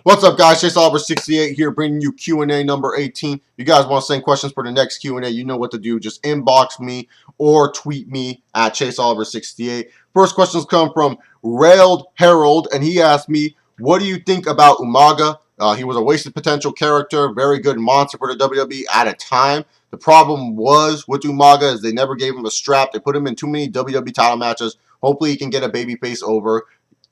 What's up, guys? ChaseOliver68 here, bringing you Q and A number 18. You guys want to send questions for the next Q and A? You know what to do. Just inbox me or tweet me at ChaseOliver68. First questions come from Railed Harold, and he asked me, "What do you think about Umaga? He was a wasted potential character, very good monster for the WWE at a time. The problem was with Umaga is they never gave him a strap. They put him in too many WWE title matches. Hopefully, he can get a babyface over."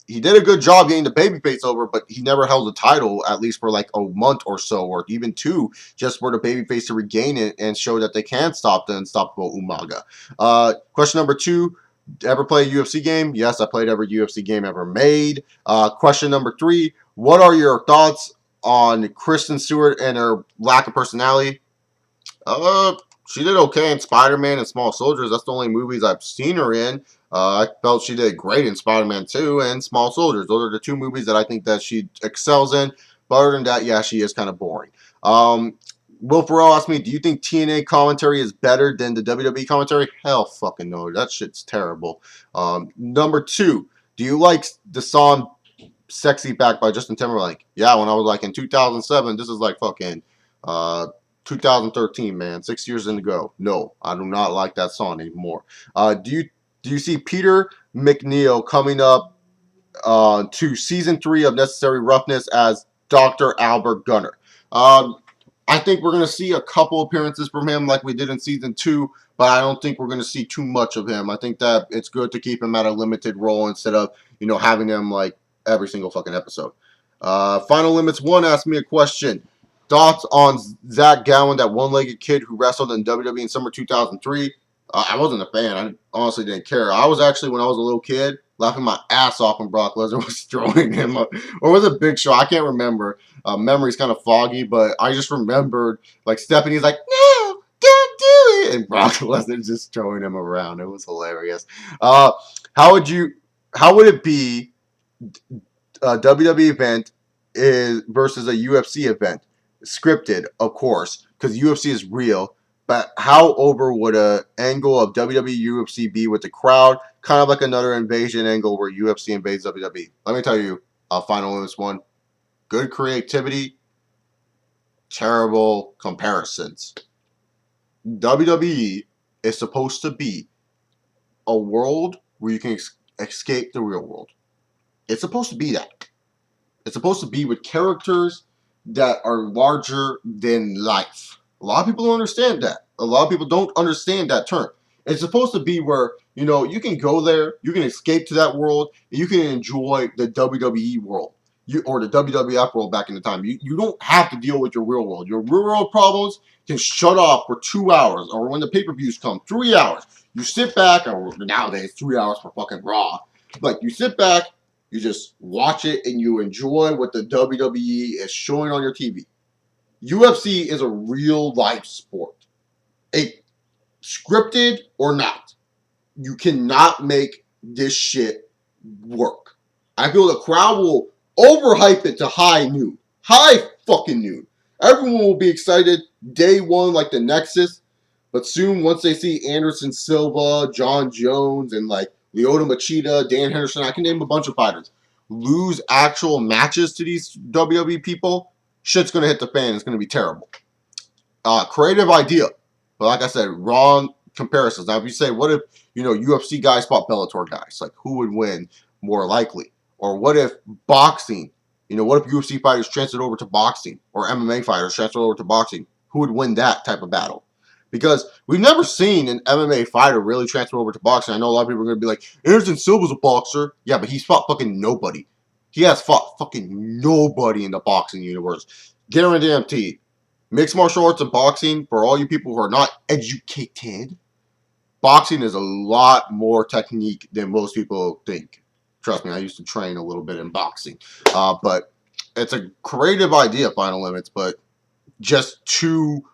He did a good job getting the babyface over, but he never held the title, at least for like a month or so, or even two, just for the babyface to regain it and show that they can stop the unstoppable Umaga. Question number 2, ever play a UFC game? Yes, I played every UFC game ever made. Question number 3, what are your thoughts on Kristen Stewart and her lack of personality? She did okay in Spider-Man and Small Soldiers. That's the only movies I've seen her in. I felt she did great in Spider-Man 2 and Small Soldiers. Those are the two movies that I think that she excels in. But other than that, yeah, she is kind of boring. Will Ferrell asked me, do you think TNA commentary is better than the WWE commentary? Hell fucking no. That shit's terrible. Number 2, do you like the song Sexy Back by Justin Timberlake? Yeah, when I was like in 2007, this is like fucking 2013, man. 6 years in ago. No, I do not like that song anymore. Do you see Peter McNeil coming up to season 3 of Necessary Roughness as Dr. Albert Gunner? I think we're going to see a couple appearances from him like we did in season 2, but I don't think we're going to see too much of him. I think that it's good to keep him at a limited role instead of, having him like every single fucking episode. Final Limits 1 asked me a question. Thoughts on Zach Gowen, that one-legged kid who wrestled in WWE in summer 2003? I wasn't a fan. I honestly didn't care. I was actually, when I was a little kid, laughing my ass off when Brock Lesnar was throwing him up. Or was it Big Show? I can't remember. Memory's kind of foggy, but I just remembered, like, Stephanie's like, no, don't do it. And Brock Lesnar just throwing him around. It was hilarious. How would it be a WWE event versus a UFC event? Scripted, of course, because UFC is real. But how over would an angle of WWE UFC be with the crowd? Kind of like another invasion angle where UFC invades WWE. Let me tell you, Final Limits 1, good creativity, terrible comparisons. WWE is supposed to be a world where you can escape the real world. It's supposed to be that. It's supposed to be with characters that are larger than life. A lot of people don't understand that. A lot of people don't understand that term. It's supposed to be where, you can go there, you can escape to that world, and you can enjoy the WWE world. Or the WWF world back in the time. You don't have to deal with your real world. Your real world problems can shut off for 2 hours, or when the pay-per-views come, 3 hours. You sit back, or nowadays, 3 hours for fucking Raw. Like, you sit back, you just watch it, and you enjoy what the WWE is showing on your TV. UFC is a real-life sport. Scripted or not, you cannot make this shit work. I feel the crowd will overhype it to high noon. High fucking noon. Everyone will be excited day one like the Nexus, but soon once they see Anderson Silva, John Jones, and like Lyoto Machida, Dan Henderson, I can name a bunch of fighters, lose actual matches to these WWE people, shit's going to hit the fan. It's going to be terrible. Creative idea. But like I said, wrong comparisons. Now, if you say, what if, UFC guys fought Bellator guys? Like, who would win more likely? Or what if boxing, what if UFC fighters transferred over to boxing? Or MMA fighters transferred over to boxing? Who would win that type of battle? Because we've never seen an MMA fighter really transfer over to boxing. I know a lot of people are going to be like, Anderson Silva's a boxer. Yeah, but he's fought fucking nobody. He has fought fucking nobody in the boxing universe. Guaranteed. Mixed martial arts and boxing, for all you people who are not educated, boxing is a lot more technique than most people think. Trust me, I used to train a little bit in boxing. But it's a creative idea, Final Limits, but just too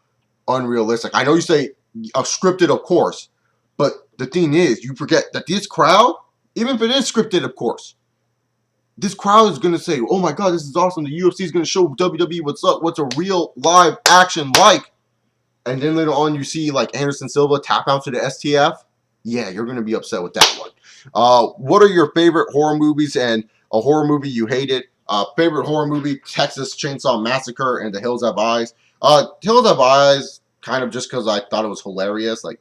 unrealistic. I know you say scripted, of course, but the thing is, you forget that this crowd, even if it is scripted, of course, this crowd is going to say, oh my God, this is awesome. The UFC is going to show WWE what's up, what's a real live action like. And then later on you see like Anderson Silva tap out to the STF. Yeah, you're going to be upset with that one. What are your favorite horror movies and a horror movie you hated? Favorite horror movie: Texas Chainsaw Massacre and The Hills Have Eyes. Hills Have Eyes, kind of just because I thought it was hilarious. Like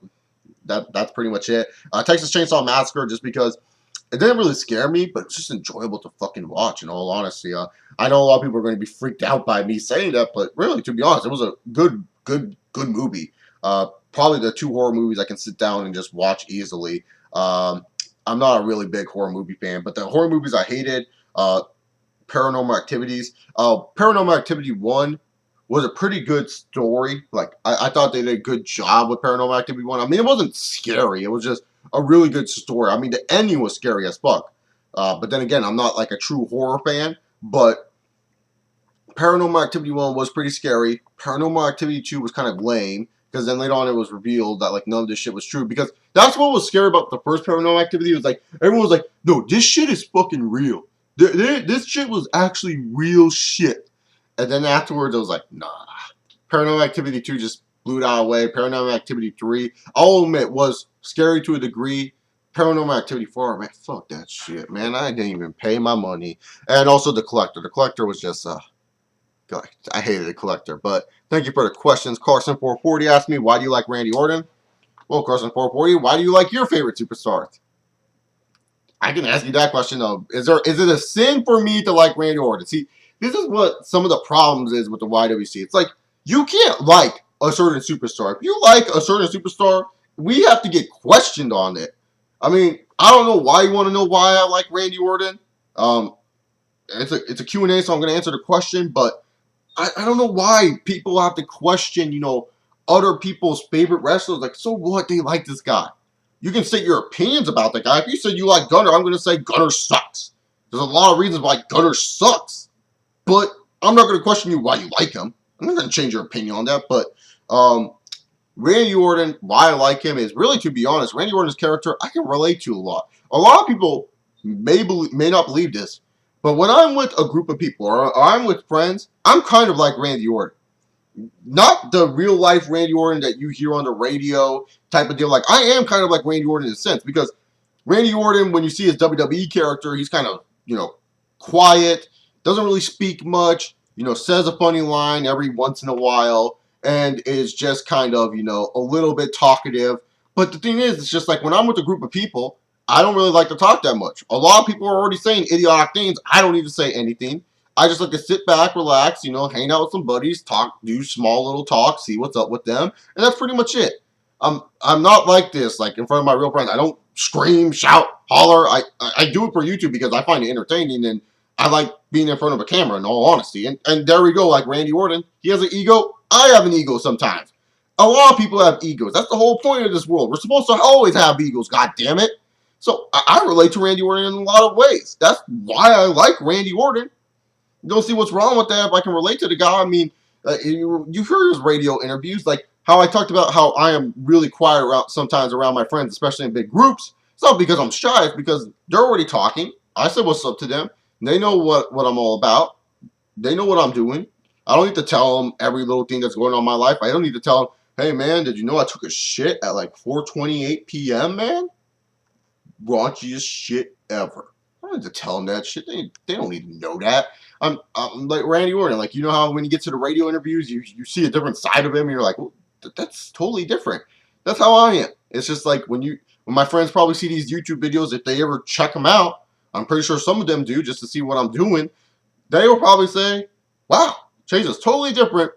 that's pretty much it. Texas Chainsaw Massacre, just because it didn't really scare me, but it's just enjoyable to fucking watch. In all honesty, I know a lot of people are going to be freaked out by me saying that, but really, to be honest, it was a good movie. Probably the 2 horror movies I can sit down and just watch easily. I'm not a really big horror movie fan, but the horror movies I hated, Paranormal Activities. Paranormal Activity 1 was a pretty good story. Like, I thought they did a good job with Paranormal Activity 1. I mean, it wasn't scary. It was just a really good story. I mean, the ending was scary as fuck. But then again, I'm not like a true horror fan, but Paranormal Activity 1 was pretty scary. Paranormal Activity 2 was kind of lame, because then later on it was revealed that like none of this shit was true. Because that's what was scary about the first Paranormal Activity. It was like, everyone was like, no, this shit is fucking real. This shit was actually real shit. And then afterwards, I was like, nah. Paranormal Activity 2 just blew it out of the way. Paranormal Activity 3, I'll admit, was scary to a degree. Paranormal Activity 4, man, fuck that shit, man. I didn't even pay my money. And also The Collector. The Collector was just, God, I hated The Collector. But thank you for the questions. Carson440 asked me, why do you like Randy Orton? Well, Carson440, why do you like your favorite superstars? I can ask you that question though. Is it a sin for me to like Randy Orton? See, this is what some of the problems is with the YWC. It's like, you can't like a certain superstar. If you like a certain superstar, we have to get questioned on it. I mean, I don't know why you want to know why I like Randy Orton. It's a Q and A, so I'm going to answer the question, but I don't know why people have to question, other people's favorite wrestlers. Like, so what? They like this guy. You can state your opinions about that guy. If you said you like Gunner, I'm going to say Gunner sucks. There's a lot of reasons why Gunner sucks. But I'm not going to question you why you like him. I'm not going to change your opinion on that. But Randy Orton, why I like him is really, to be honest, Randy Orton's character I can relate to a lot. A lot of people may not believe this, but when I'm with a group of people or I'm with friends, I'm kind of like Randy Orton. Not the real life Randy Orton that you hear on the radio type of deal. Like, I am kind of like Randy Orton in a sense, because Randy Orton, when you see his WWE character, he's kind of, quiet, doesn't really speak much, says a funny line every once in a while, and is just kind of, a little bit talkative. But the thing is, it's just like when I'm with a group of people, I don't really like to talk that much. A lot of people are already saying idiotic things. I don't need to say anything. I just like to sit back, relax, hang out with some buddies, talk, do small little talks, see what's up with them, and that's pretty much it. I'm not like this, like in front of my real friends. I don't scream, shout, holler. I do it for YouTube because I find it entertaining, and I like being in front of a camera, in all honesty. And there we go, like Randy Orton. He has an ego. I have an ego sometimes. A lot of people have egos. That's the whole point of this world. We're supposed to always have egos, god damn it. So I relate to Randy Orton in a lot of ways. That's why I like Randy Orton. Don't see what's wrong with that if I can relate to the guy. I mean, you heard his radio interviews, like how I talked about how I am really quiet sometimes around my friends, especially in big groups. It's not because I'm shy, it's because they're already talking. I said what's up to them. They know what I'm all about. They know what I'm doing. I don't need to tell them every little thing that's going on in my life. I don't need to tell them, hey man, did you know I took a shit at like 4:28 p.m., man? Raunchiest shit ever. I don't need to tell them that shit. They don't need to know that. I'm like Randy Orton. Like, you know how when you get to the radio interviews, you see a different side of him, and you're like, well, that's totally different. That's how I am. It's just like when my friends probably see these YouTube videos, if they ever check them out, I'm pretty sure some of them do just to see what I'm doing. They will probably say, wow, Chase is totally different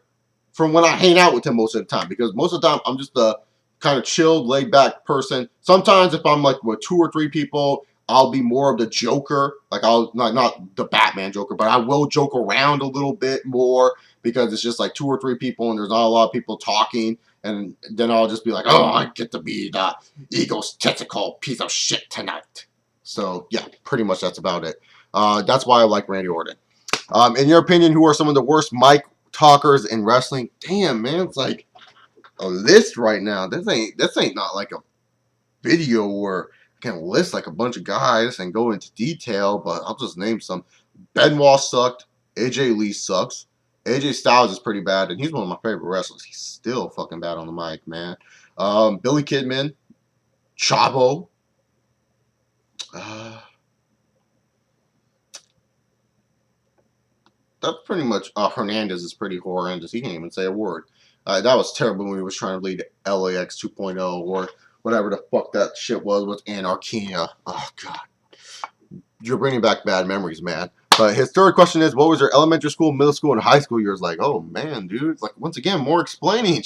from when I hang out with him most of the time, because most of the time I'm just a kind of chilled, laid back person. Sometimes if I'm like with 2 or 3 people, I'll be more of the Joker. Like, I'll not the Batman Joker, but I will joke around a little bit more because it's just like 2 or 3 people and there's not a lot of people talking. And then I'll just be like, oh, I get to be the egotistical piece of shit tonight. So yeah, pretty much that's about it. That's why I like Randy Orton. In your opinion, who are some of the worst mic talkers in wrestling? Damn, man, it's like a list right now. This ain't not like a video where I can list like a bunch of guys and go into detail, but I'll just name some. Benoit sucked. AJ Lee sucks. AJ Styles is pretty bad, and he's one of my favorite wrestlers. He's still fucking bad on the mic, man. Billy Kidman. Chavo. that's pretty much Hernandez is pretty horrendous. He can't even say a word. That was terrible when he was trying to lead LAX 2.0 or whatever the fuck that shit was with Anarchia. Oh god, you're bringing back bad memories, man. But his third question is, what was your elementary school, middle school, and high school years like? Oh man, dude, it's like once again more explaining.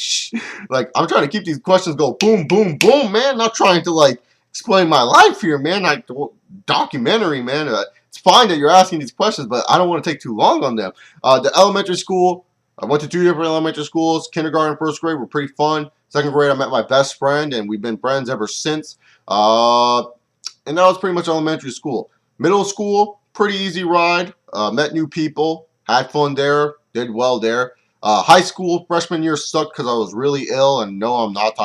Like I'm trying to keep these questions go boom, boom, boom, man. Not trying to like explain my life here, man. Like documentary, man. It's fine that you're asking these questions, but I don't want to take too long on them. The elementary school, I went to 2 different elementary schools. Kindergarten and first grade were pretty fun. Second grade, I met my best friend, and we've been friends ever since. And that was pretty much elementary school. Middle school, pretty easy ride. Met new people, had fun there, did well there. High school, freshman year sucked because I was really ill, and no, I'm not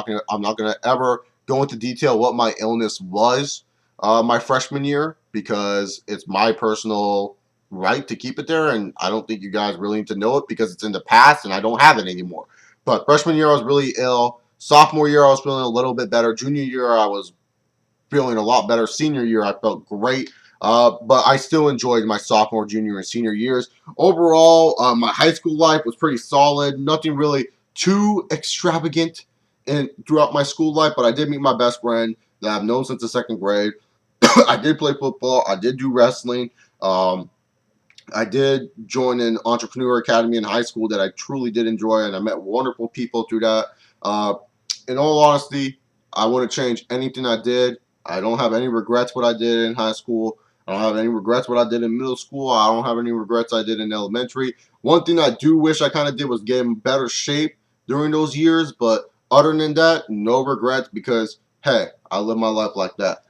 gonna ever go into detail what my illness was my freshman year because it's my personal right to keep it there, and I don't think you guys really need to know it because it's in the past and I don't have it anymore. But freshman year I was really ill. Sophomore year I was feeling a little bit better. Junior year I was feeling a lot better. Senior year I felt great. But I still enjoyed my sophomore, junior, and senior years. Overall, my high school life was pretty solid. Nothing really too extravagant throughout my school life, but I did meet my best friend that I've known since the second grade. I did play football. I did do wrestling. I did join an entrepreneur academy in high school that I truly did enjoy, and I met wonderful people through that. In all honesty, I wouldn't change anything I did. I don't have any regrets what I did in high school. I don't have any regrets what I did in middle school. I don't have any regrets I did in elementary. One thing I do wish I kind of did was get in better shape during those years, but other than that, no regrets because, hey, I live my life like that.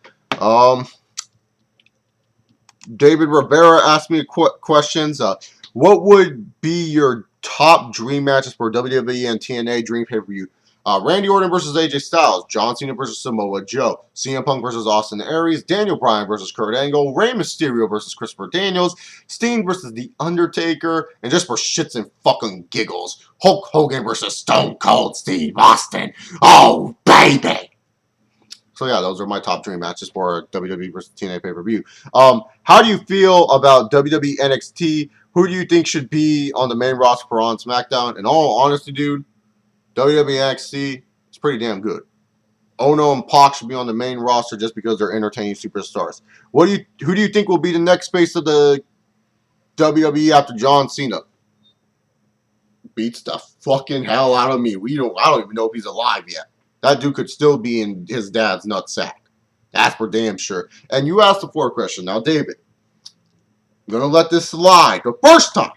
David Rivera asked me questions. What would be your top dream matches for WWE and TNA Dream Pay-Per-View? Randy Orton versus AJ Styles, John Cena versus Samoa Joe, CM Punk versus Austin Aries, Daniel Bryan versus Kurt Angle, Rey Mysterio versus Christopher Daniels, Sting versus The Undertaker, and just for shits and fucking giggles, Hulk Hogan versus Stone Cold Steve Austin. Oh, baby! So yeah, those are my top dream matches for WWE versus TNA pay-per-view. How do you feel about WWE NXT? Who do you think should be on the main roster for on SmackDown? In all honesty, dude, WWE NXT is pretty damn good. Ono and Pac should be on the main roster just because they're entertaining superstars. Who do you think will be the next face of the WWE after John Cena? Beats the fucking hell out of me. I don't even know if he's alive yet. That dude could still be in his dad's nutsack. That's for damn sure. And you asked the fourth question. Now, David, I'm going to let this slide the first time.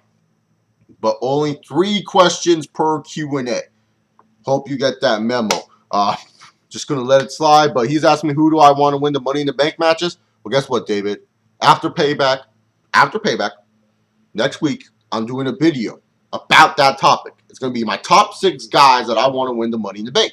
But only 3 questions per Q and A. Hope you get that memo. Just going to let it slide. But he's asking me who do I want to win the Money in the Bank matches. Well, guess what, David? After payback, next week, I'm doing a video about that topic. It's going to be my top 6 guys that I want to win the Money in the Bank.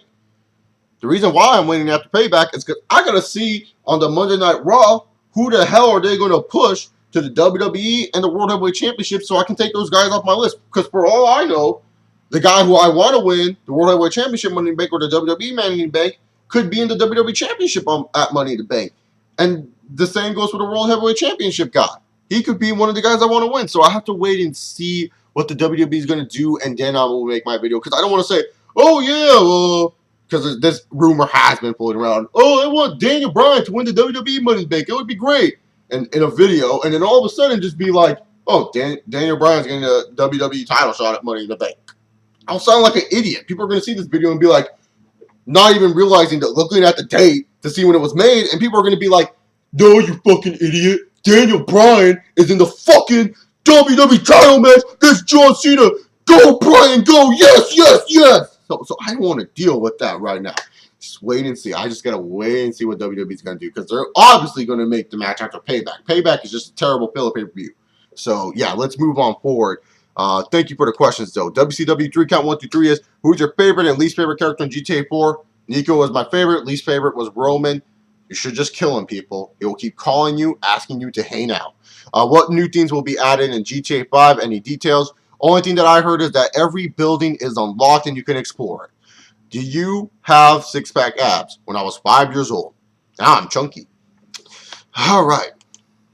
The reason why I'm waiting after payback is because I got to see on the Monday Night Raw who the hell are they going to push to the WWE and the World Heavyweight Championship so I can take those guys off my list. Because for all I know, the guy who I want to win the World Heavyweight Championship Money in the Bank or the WWE Money in the Bank could be in the WWE Championship at Money in the Bank. And the same goes for the World Heavyweight Championship guy. He could be one of the guys I want to win. So I have to wait and see what the WWE is going to do, and then I will make my video. Because I don't want to say, oh, yeah, because this rumor has been floating around. Oh, I want Daniel Bryan to win the WWE Money in the Bank. It would be great. And in a video, and then all of a sudden just be like, oh, Daniel Bryan's getting a WWE title shot at Money in the Bank. I'll sound like an idiot. People are going to see this video and be like, not even realizing that, looking at the date to see when it was made, and people are going to be like, no, you fucking idiot. Daniel Bryan is in the fucking WWE title match against John Cena. Go, Bryan, go. Yes, yes, yes. So I don't want to deal with that right now. Just wait and see. I just got to wait and see what WWE's going to do because they're obviously going to make the match after Payback. Payback is just a terrible filler pay-per-view. So, yeah, let's move on forward. Thank you for the questions, though. WCW 3 count 1 through 3 is, who's your favorite and least favorite character in GTA 4? Nico was my favorite. Least favorite was Roman. You should just kill him, people. He will keep calling you, asking you to hang out. What new things will be added in GTA 5? Any details? Only thing that I heard is that every building is unlocked and you can explore it. Do you have six-pack abs? When I was 5 years old. Now I'm chunky. All right.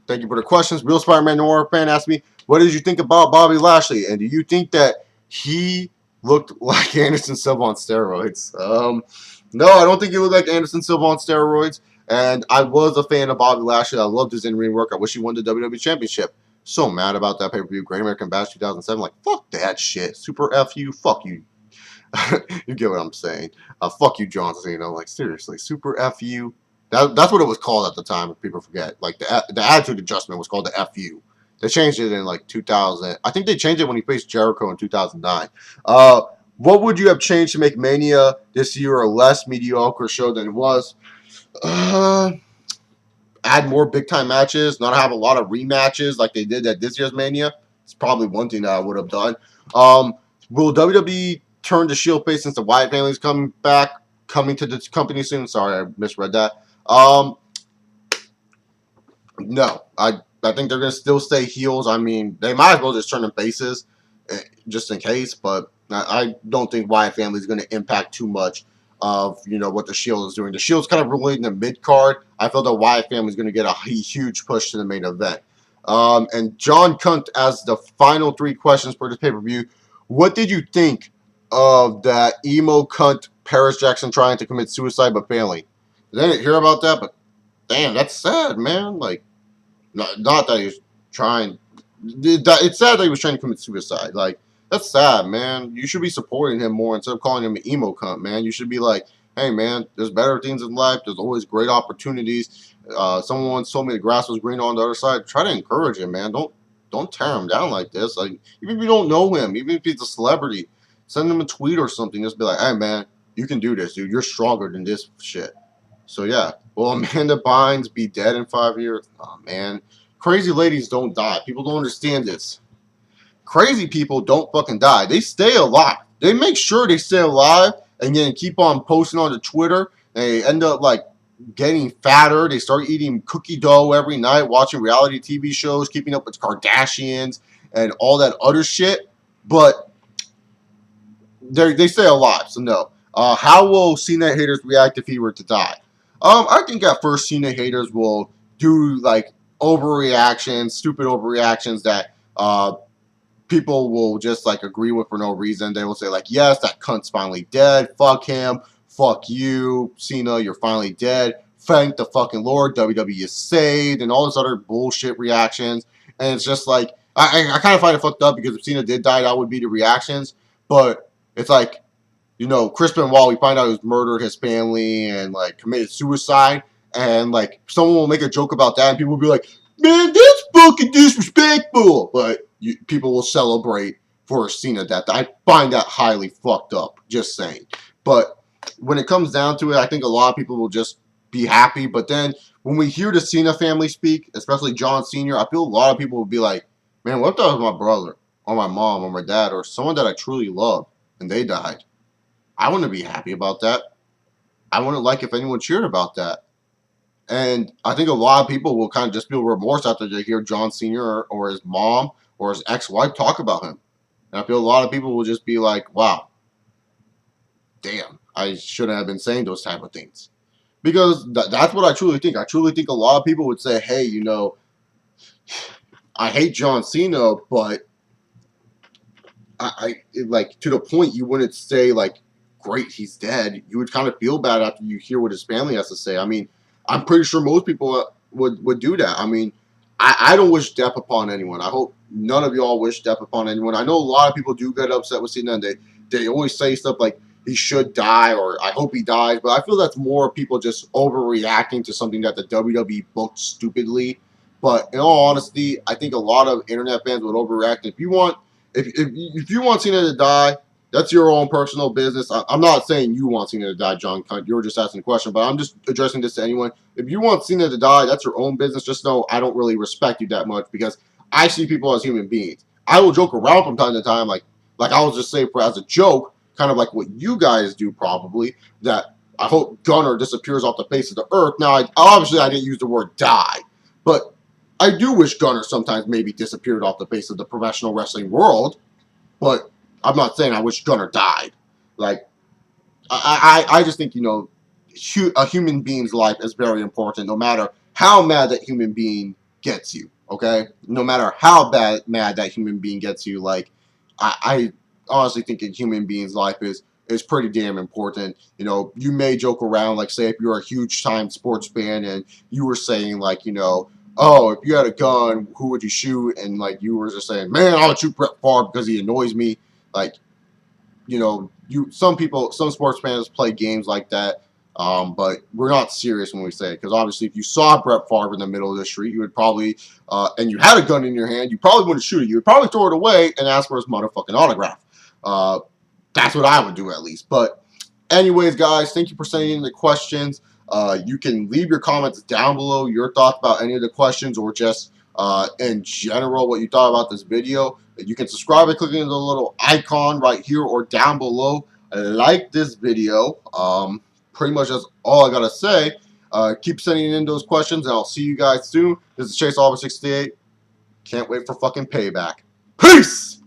Thank you for the questions. Real Spider-Man Noir fan asked me, what did you think about Bobby Lashley? And do you think that he looked like Anderson Silva on steroids? No, I don't think he looked like Anderson Silva on steroids. And I was a fan of Bobby Lashley. I loved his in-ring work. I wish he won the WWE Championship. So mad about that pay-per-view. Great American Bash 2007. Like, fuck that shit. Super F you. Fuck you. You get what I'm saying. Fuck you, John Cena. Like, seriously. Super F you. That's what it was called at the time, if people forget. Like, the attitude adjustment was called the FU. They changed it in, like, 2000. I think they changed it when he faced Jericho in 2009. What would you have changed to make Mania this year a less mediocre show than it was? Add more big-time matches, not have a lot of rematches like they did at this year's Mania. It's probably one thing that I would have done. Will WWE turn to Shield face since the Wyatt family is coming to the company soon? Sorry, I misread that. No, I think they're going to still stay heels. I mean, they might as well just turn them faces just in case, but I don't think Wyatt family is going to impact too much of, what the Shield is doing. The Shield's kind of really in the mid-card. I feel the Wyatt family is going to get a huge push to the main event. And John Cunt, as the final 3 questions for this pay-per-view, what did you think of that emo cunt Paris Jackson trying to commit suicide but failing? I didn't hear about that, but damn, that's sad, man. Like, not that he was trying. It's sad that he was trying to commit suicide. Like, that's sad, man. You should be supporting him more instead of calling him an emo cunt, man. You should be like, hey, man, there's better things in life. There's always great opportunities. Someone once told me the grass was greener on the other side. Try to encourage him, man. Don't tear him down like this. Like, even if you don't know him, even if he's a celebrity, send him a tweet or something. Just be like, hey, man, you can do this, dude. You're stronger than this shit. So, yeah. Will Amanda Bynes be dead in 5 years? Oh, man. Crazy ladies don't die. People don't understand this. Crazy people don't fucking die. They stay alive. They make sure they stay alive and then keep on posting on the Twitter. They end up, like, getting fatter. They start eating cookie dough every night, watching reality TV shows, keeping up with Kardashians and all that other shit. But they stay alive, so no. How will Cena haters react if he were to die? I think at first Cena haters will do, like, overreactions, stupid overreactions that people will just, like, agree with for no reason. They will say, like, yes, that cunt's finally dead. Fuck him. Fuck you, Cena, you're finally dead. Thank the fucking Lord, WWE is saved, and all this other bullshit reactions. And it's just like, I kind of find it fucked up because if Cena did die, that would be the reactions. But it's like, Chris Benoit, we find out he was murdered his family and, like, committed suicide. And, like, someone will make a joke about that, and people will be like, man, that's fucking disrespectful. But people will celebrate for a Cena death. I find that highly fucked up, just saying. But when it comes down to it, I think a lot of people will just be happy. But then when we hear the Cena family speak, especially John Sr., I feel a lot of people will be like, man, what if that was my brother or my mom or my dad or someone that I truly love and they died? I wouldn't be happy about that. I wouldn't like if anyone cheered about that. And I think a lot of people will kind of just feel remorse after they hear John Sr. or his mom or his ex-wife talk about him. And I feel a lot of people will just be like, wow, damn, I shouldn't have been saying those type of things. Because that's what I truly think. I truly think a lot of people would say, hey, I hate John Cena, but I like, to the point you wouldn't say, like, great, he's dead. You would kind of feel bad after you hear what his family has to say. I mean, I'm pretty sure most people would do that. I mean, I don't wish death upon anyone. I hope none of y'all wish death upon anyone. I know a lot of people do get upset with Cena, and they always say stuff like, he should die, or I hope he dies. But I feel that's more people just overreacting to something that the WWE booked stupidly. But in all honesty, I think a lot of internet fans would overreact. If you want Cena to die, that's your own personal business. I'm not saying you want Cena to die, John Cunt. You were just asking a question, but I'm just addressing this to anyone. If you want Cena to die, that's your own business. Just know I don't really respect you that much because I see people as human beings. I will joke around from time to time, like I will just say as a joke, kind of like what you guys do probably, that I hope Gunner disappears off the face of the earth. Now, obviously I didn't use the word die, but I do wish Gunner sometimes maybe disappeared off the face of the professional wrestling world, but I'm not saying I wish Gunner died. Like, I just think, a human being's life is very important, no matter how mad that human being gets you. Okay, no matter how mad that human being gets you, like I honestly think a human being's life is pretty damn important. You know, you may joke around, like say if you're a huge time sports fan and you were saying like, you know, oh, if you had a gun, who would you shoot? And like you were just saying, man, I would shoot Brett Favre because he annoys me. Like, you know, some people, some sports fans play games like that. But we're not serious when we say it, because obviously, if you saw Brett Favre in the middle of the street, you would probably, and you had a gun in your hand, you probably wouldn't shoot it. You would probably throw it away and ask for his motherfucking autograph. That's what I would do at least. But anyways, guys, thank you for sending in the questions. You can leave your comments down below, your thoughts about any of the questions, or just in general what you thought about this video. You can subscribe by clicking the little icon right here or down below. Like this video. Pretty much that's all I gotta say. Keep sending in those questions, and I'll see you guys soon. This is ChaseOliver68. Can't wait for fucking payback. Peace!